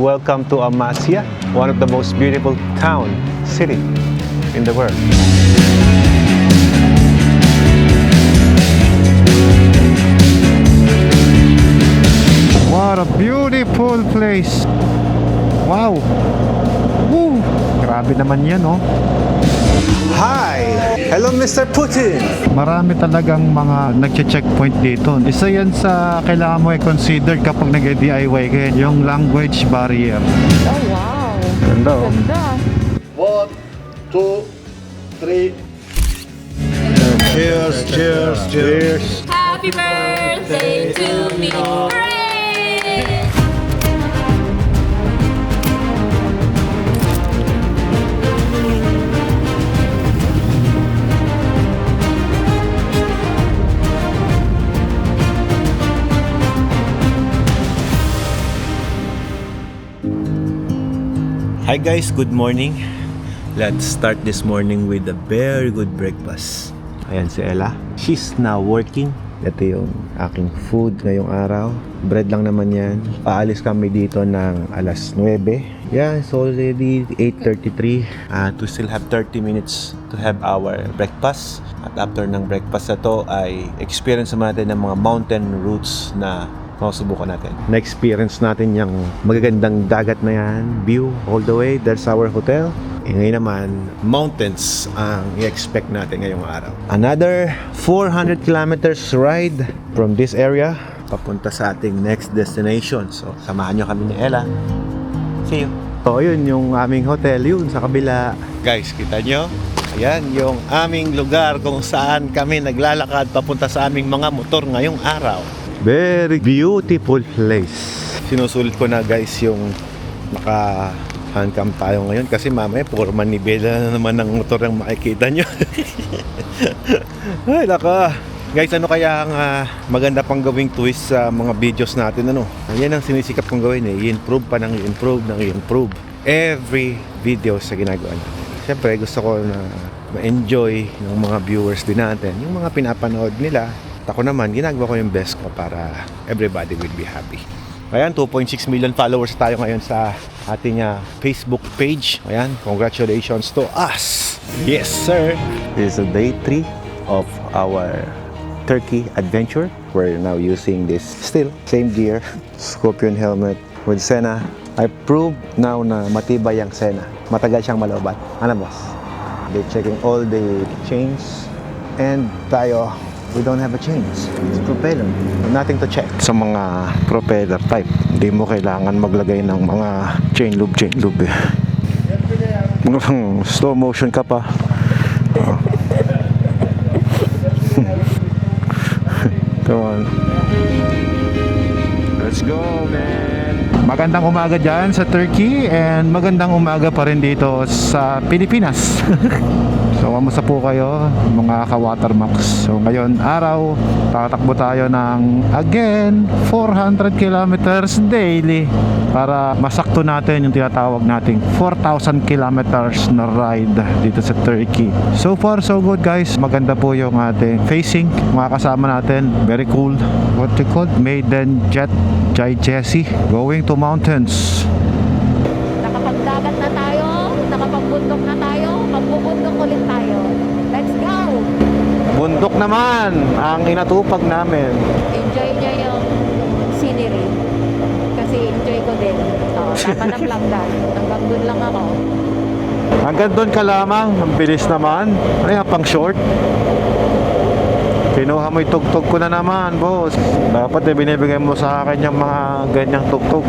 Welcome to Amasya, one of the most beautiful city in the world. What a beautiful place. Wow. Woo. Grabe naman yan, oh. Hi! Hello, Mr. Putin! Marami talagang mga nagche-checkpoint dito. Isa yan sa kailangan mo i-consider kapag nag-DIY ka, yung language barrier. Oh, wow. Ganda, oh. Ganda. 1, 2, 3. Cheers, cheers, cheers. Happy birthday to me. Hooray! Hi guys, good morning. Let's start this morning with a very good breakfast. Ayan si Ella. She's now working. Ito yung aking food ngayong araw. Bread lang naman yan. Paalis kami dito ng alas 9. Yeah, it's already 8:33. We still have 30 minutes to have our breakfast. At after ng breakfast na to ay experience natin ng mga mountain routes na masusubukan natin. Na-experience natin yung magagandang dagat na yan, view all the way. There's our hotel. Ngayon naman, mountains ang i-expect natin ngayong araw. Another 400 kilometers ride from this area papunta sa ating next destination. So, samahan nyo kami ni Ella. See you. So, yun yung aming hotel, yun sa kabila. Guys, kita nyo? Ayan yung aming lugar kung saan kami naglalakad papunta sa aming mga motor ngayong araw. Very beautiful place. Sinusulit ko na guys yung naka-handcam tayo ngayon kasi mamaya puro manibela na naman ng motor ang makikita nyo. Ay naka. Guys, ano kaya ang maganda pang gawing twist sa mga videos natin, ano? Yan ang sinisikap kong gawin eh. I-improve pa ng i-improve every video sa ginagawa natin. Siyempre gusto ko na ma-enjoy ng mga viewers din natin yung mga pinapanood nila. Ako naman, ginagawa ko yung best ko para everybody will be happy. Ayan, 2.6 million followers tayo ngayon sa ating Facebook page. Ayan, congratulations to us! Yes, sir! This is day 3 of our Turkey adventure. We're now using this still, same gear, Scorpion helmet with Sena. I proved now na matibay ang Sena. Matagal siyang malobat. Ano boss? They're checking all the chains and tayo we don't have a chains. It's propeller. Nothing to check. Sa mga propeller type, hindi mo kailangan maglagay ng mga chain lube eh. Mga slow motion ka pa. Come on. Let's go, man. Magandang umaga dyan sa Turkey and magandang umaga pa rin dito sa Pilipinas. So, kamusta po kayo mga ka-Watermax? So, ngayon araw, tatakbo tayo ng again 400 kilometers daily para masakto natin yung tinatawag nating 4,000 kilometers na ride dito sa Turkey. So far, so good guys. Maganda po yung ating facing. Mga kasama natin, very cool. What you call? Maiden Jet Jai Jessie going to mountains. Nakapagdagat na tayo, nakapagbundok na tayo, magbubundok ulit tayo. Let's go! Bundok naman ang inatupag namin. Enjoy niya yung scenery. Kasi enjoy ko din. Tama ng langgan. Hanggang dun lang ako. Hanggang doon ka lamang. Ang bilis naman. Ano yan, pang short? Kinuha mo yung tugtog ko na naman, boss. Dapat binibigay mo sa akin yung mga ganyang tugtog.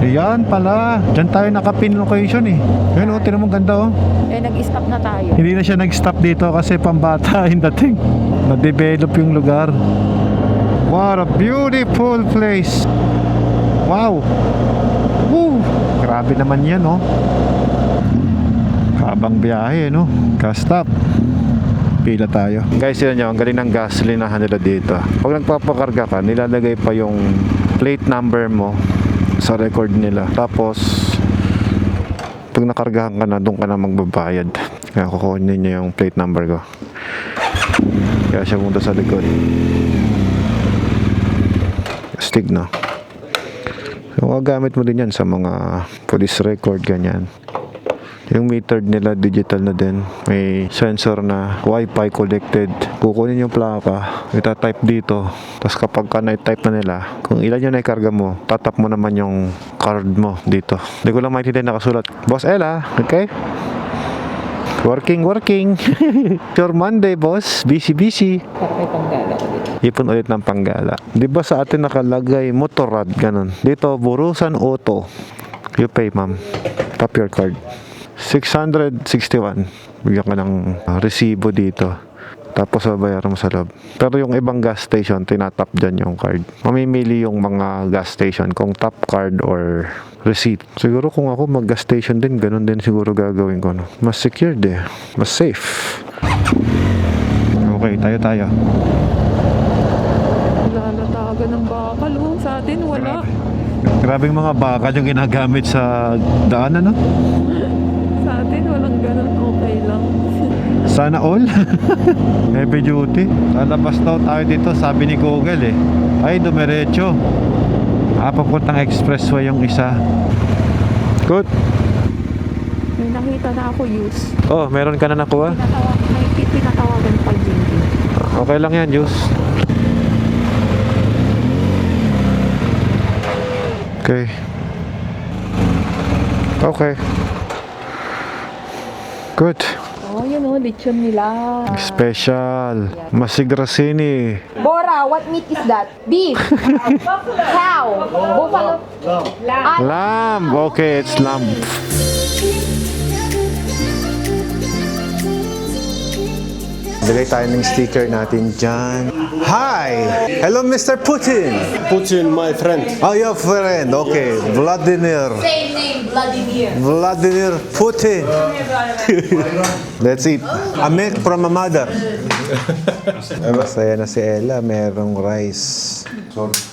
Ayan pala. Diyan tayo nakapin location eh. Ayun, tinan mo, ganda oh. Eh, nag-stop na tayo. Hindi na siya nag-stop dito kasi pambata yung dating. Na-develop yung lugar. What a beautiful place. Wow. Woo. Grabe naman yan oh. Habang biyahe no. Ka-stop. Pila tayo. Guys, yun nyo, ang galing ng gasolinahan nila dito. Pag nagpapakarga ka, nilalagay pa yung plate number mo sa record nila. Tapos pag nakargahan ka na, doon ka na magbabayad. Kaya kukunin niya yung plate number ko. Kaya siya punta sa likod. Astig na. So, magagamit mo din yan sa mga police record, ganyan. Yung meter nila digital na din. May sensor na Wi-Fi connected. Kukunin yung plaka, itatype dito. Tapos kapag ka na-type na nila, kung ilan yung naikarga mo, tatap mo naman yung card mo dito. Hindi ko lang maintindihan nakasulat. Boss Ella, okay? Working. Your Monday, boss. Busy. Para may panggala ko dito. Ipon ulit ng panggala. Di ba sa atin nakalagay motorrad, ganun. Dito, Burusan Auto. You pay, ma'am. Tap your card. 661. Bigyan ka ng resibo dito. Tapos babayaran mo sa loob. Pero yung ibang gas station, tinatap dyan yung card. Mamimili yung mga gas station kung tap card or receipt. Siguro kung ako mag-gas station din, ganun din siguro gagawin ko. No? Mas secured eh. Mas safe. Okay, tayo. Lalatagan ng bakal. Oh, sa atin wala. Grabing mga bakal yung ginagamit sa daan, ano? Sa atin walang ganun. Okay lang. Sana all. Heavy duty. Lalabas daw tayo dito, sabi ni Google eh. Ay, dumiretso. Papuntang expressway yung isa. Good. May nakita na ako use. Oh, meron ka na nakuha? May pinatawagan pa Jinky. Okay lang yan, Jus. Okay. Good. Oh, yun oh, lechon nila. Special. Masigrasini. Bora, what meat is that? Beef. Cow. Buffalo. Lamb. Lamb. Okay, it's lamb. Bigay tayo ng sticker natin dyan. Hi! Hello, Mr. Putin! Putin, my friend. Oh, your friend. Okay. Vladimir. Same name, Vladimir. Vladimir Putin. Let's eat. A milk from a mother. Masaya na si Ella. Merong rice.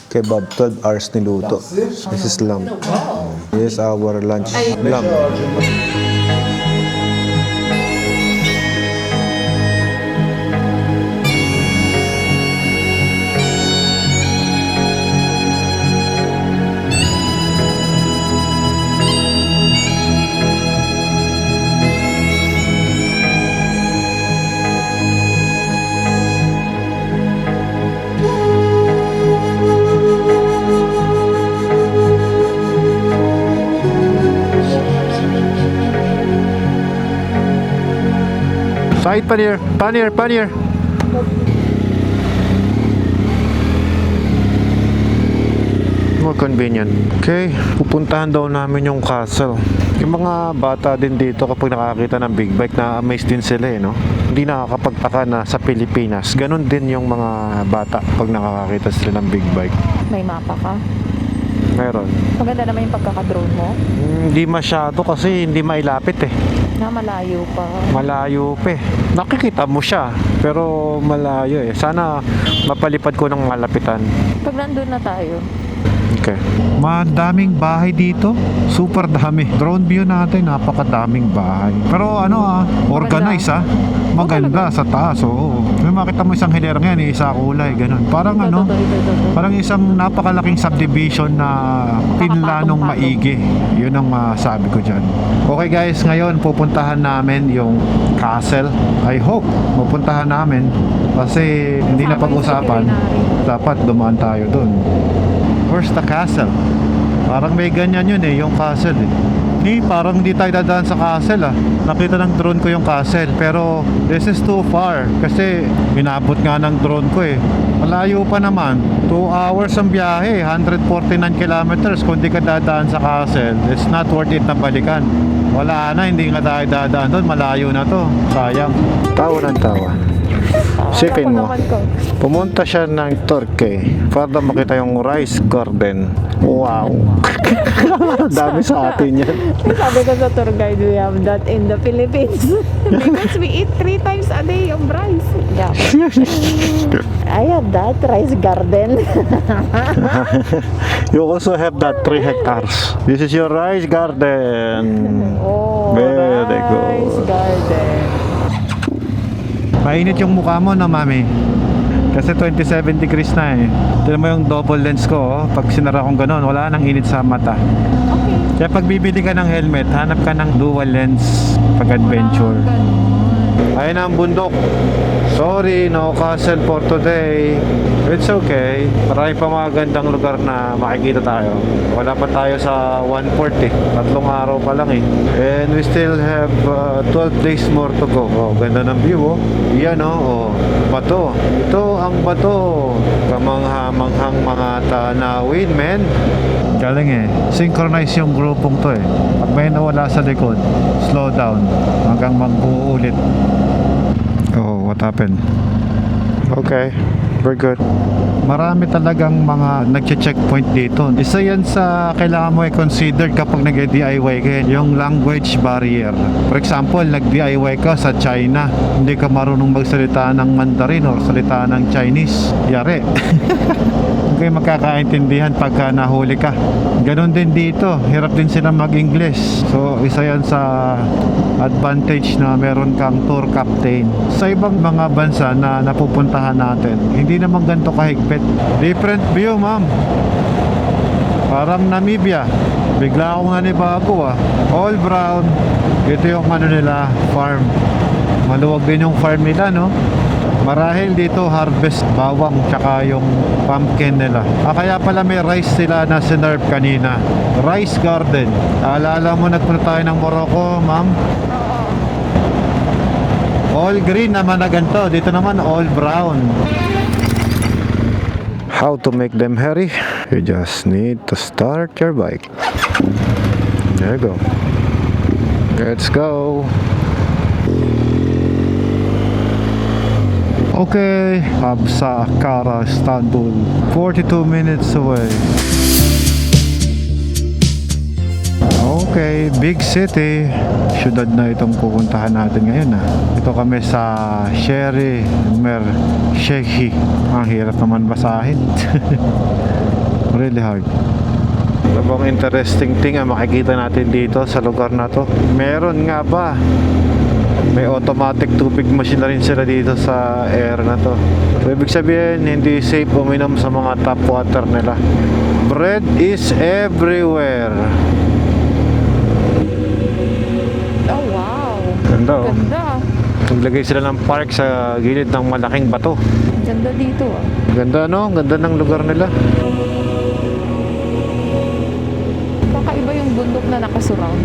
Kebab, 12 hours niluto. This is lamb. This is our lunch. Lamb. Side paneer. More convenient. Okay, pupuntahan daw namin yung castle. Yung mga bata din dito kapag nakakita ng big bike, na-amaze din sila eh, no? Hindi nakakapagtaka na sa Pilipinas. Ganon din yung mga bata pag nakakakita sila ng big bike. May mapa ka? Meron. Maganda naman yung pagkakadrone mo. Hindi masyado kasi hindi mailapit eh. Na malayo pa. Malayo pa eh. Nakikita mo siya, pero malayo eh. Sana mapalipad ko ng malapitan. Pag nandun na tayo. Okay. Madaming bahay dito. Super dami. Drone view natin, napakadaming bahay. Pero organize Maganda sa taas, oo. May makita mo isang hilerang yan, isa kulay, ganun. Parang Ito. parang isang napakalaking subdivision na pinlanong maigi. Yun ang sabi ko dyan. Okay guys, ngayon pupuntahan namin yung castle. I hope pupuntahan namin kasi hindi na pag-usapan. Dapat dumaan tayo dun. Where's the castle? Parang may ganyan yun eh, yung castle eh. Parang hindi tayo dadaan sa castle ah. Nakita ng drone ko yung castle, pero this is too far kasi inabot nga ng drone ko eh. Malayo pa naman. 2 hours ang biyahe, 149 kilometers. Kung di ka dadaan sa castle, it's not worth it na balikan. Wala na, hindi nga tayo dadaan doon. Malayo na to. Sayang. Tawa ng tawa. Sipin mo, pumunta siya ng Turkey para makita yung rice garden. Wow. Dami sa atin yan. Sabi ko sa tour guide, we have that in the Philippines. Because we eat 3 times a day of rice. Yeah. I have that rice garden. You also have that 3 hectares. This is your rice garden. Oh, Very rice good. garden. Mainit yung mukha mo na, mami. Kasi 27 degrees na eh. Tignan mo yung double lens ko, oh. Pag sinara kong ganun, wala nang init sa mata. Okay. Kaya pag bibili ka ng helmet, hanap ka ng dual lens pag adventure. Ayun ang bundok. Sorry, no castle for today. It's okay. Marami pa mga gandang lugar na makikita tayo. Wala pa tayo sa 140. Tatlong araw pa lang eh. And we still have 12 days more to go. Oh, ganda ng view oh. Yan oh, bato. Ito ang bato. Kamangha-manghang mga tanawin, men. Galing eh. Synchronize yung grupong to eh. Pag may nawala sa likod, slow down hanggang mag-uulit. Oh, what happened? Okay, we're good. Marami talagang mga nagche-checkpoint dito. Isa yan sa kailangan mo i-consider kapag nag-DIY ka, yung language barrier. For example, nag-DIY ka sa China, hindi ka marunong magsalita ng Mandarin or salita ng Chinese, yari. Hindi kayo magkakaintindihan pagka nahuli ka. Ganon din dito, hirap din sila mag-English. So, isa yan sa advantage na meron kang tour captain. Sa ibang mga bansa na napupuntahan natin, hindi naman ganito kahigpit. Different view, ma'am. Parang Namibia. Bigla akong nanibago ah. All brown. Ito yung ano nila, farm. Maluwag din yung farm nila, no? Marahil dito harvest bawang tsaka yung pumpkin nila. Kaya pala may rice sila na sinerve kanina. Rice garden. Alala mo nagpunta tayo ng Morocco, ma'am? All green naman na ganito. Dito naman all brown. How to make them hairy? You just need to start your bike. There you go. Let's go. Okay, Habsa, Ankara, Istanbul. 42 minutes away. Okay, big city. Syudad na itong pupuntahan natin ngayon ah. Ito kami sa Sherry Mer Sheikhi. Ang hirap naman basahin. Really hard. Ano bang interesting thing ang makikita natin dito sa lugar na to? Meron nga ba? May automatic tubig machine na rin sila dito sa air na to. So, ibig sabihin, hindi safe uminom sa mga tap water nila. Bread is everywhere. Oh, wow. Ganda oh. Ganda. Naglagay sila ng park sa gilid ng malaking bato. Ganda dito ah. Ganda no? Ganda ng lugar nila. Kakaiba yung bundok na nakasurround.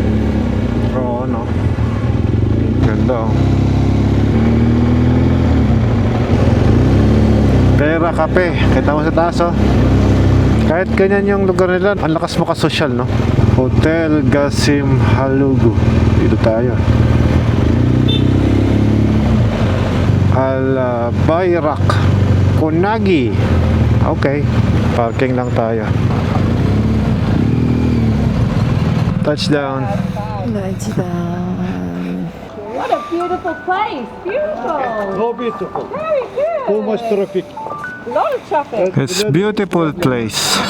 Oo no. Ganda oh. Pera Cafe. Kita mo sa taas oh. Kahit ganyan yung lugar nila, ang lakas makasosyal no. Hotel Gasim Halugu. Dito tayo. Al Bayrak Kunagi. Okay. Parking lang tayo. Touchdown. What a beautiful place. Beautiful. So beautiful. Very good. Too much traffic. A lot of traffic. It's beautiful place.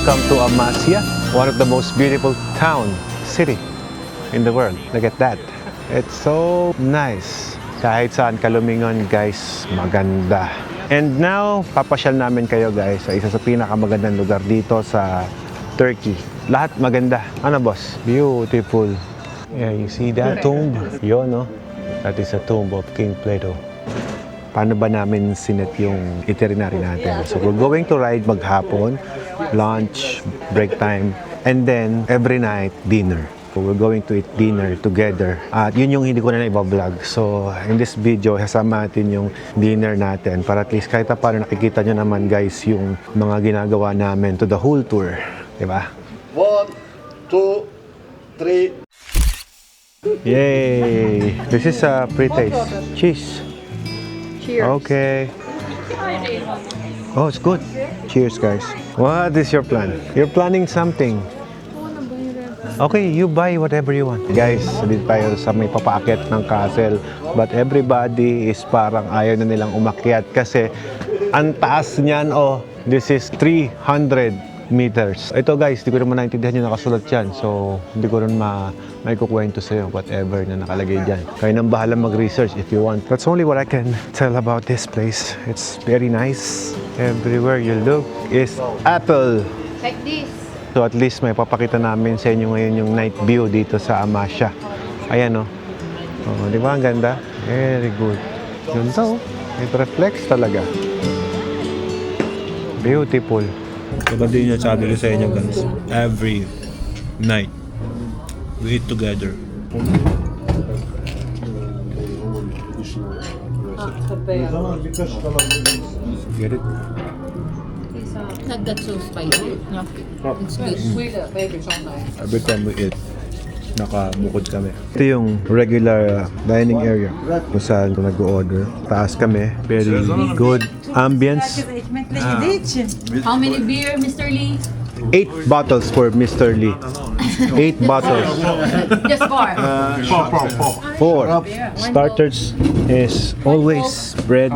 Welcome to Amasya, one of the most beautiful city in the world. Look at that. It's so nice. Kahit saan ka lumingon, guys, maganda. And now, papasyal namin kayo, guys, sa isa sa pinakamagandang lugar dito sa Turkey. Lahat maganda. Ano, boss? Beautiful. Yeah, you see that tomb? Yun, no? That is a tomb of King Plato. Paano ba namin sinet yung itinerary natin? So, we're going to ride maghapon, lunch, break time, and then every night, dinner. So, we're going to eat dinner together. At yun yung hindi ko na i-vlog. So, in this video, kasama natin yung dinner natin para at least kahit paano nakikita nyo naman, guys, yung mga ginagawa namin to the whole tour. Diba? 1, 2, 3. Yay! This is a pre-taste. Cheese. Cheers. Okay. Oh, it's good. Cheers, guys. What is your plan? You're planning something. Okay, you buy whatever you want. Guys, dito tayo sa may papaakyat ng castle. But everybody is parang ayaw na nilang umakyat kasi ang taas niyan, oh, this is 300 meters. Ito guys, di ko naman naintindihan yung nakasulat dyan. So, hindi ko rin maikukwento sa'yo whatever na nakalagay dyan. Kaya nang bahala mag-research if you want. That's only what I can tell about this place. It's very nice. Everywhere you look is apple. Like this. So at least may papakita namin sa inyo ngayon yung night view dito sa Amasya. Ayan, oh. Oh, di ba ang ganda? Very good. Ganda, oh. It reflects talaga. Beautiful. Diba din yung sabi ko sa inyo, guys, every night we eat together. Get it? Not that so spicy. No. It's good. Every time we eat, nakabukod kami. Ito yung regular dining area kung saan nag-order. Taas kami. Very good ambience. How many beer, Mr. Lee? 8 bottles for Mr. Lee. 8 bottles. Just 4. 4. Starters is always bread.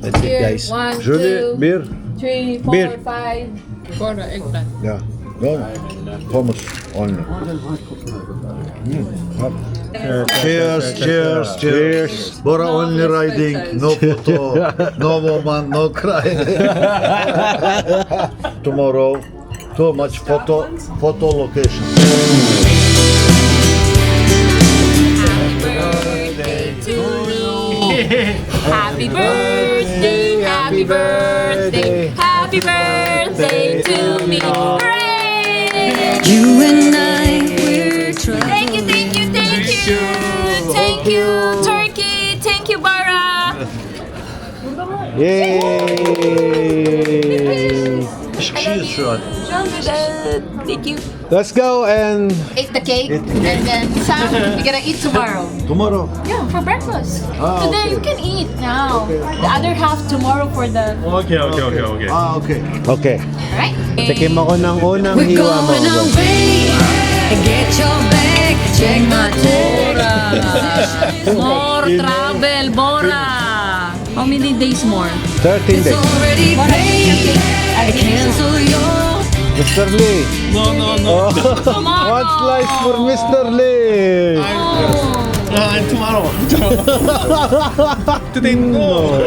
That's it, guys. 1, Julie, 2, beer. 3, 4, Beer. 5. For the eggplant. Yeah. No. Hummus only. Cheers, cheers, cheers. Bora only riding, no photo, no woman, no crying. Tomorrow, too much photo location. Happy birthday, happy birthday, happy birthday to me. Hooray! You and I, we're trying. Thank you, thank you, thank you. Thank you, Turkey. Thank you, Bara. Yay! Cheers shot. Thank you. Let's go and Eat the cake and then some we're gonna eat tomorrow. Tomorrow. Yeah, for breakfast. Ah, Today okay. you can eat now. The other half tomorrow for the. Okay. Okay. okay. Right? Tikim ako ng unang We're hiwa mo. going away. Get your bag, check my More travel, Bora. How many days more? 13 It's days. already paid. I cancel your. Mr. Lee. No. Come on. One slice for Mr. Lee. Tomorrow. Today, no.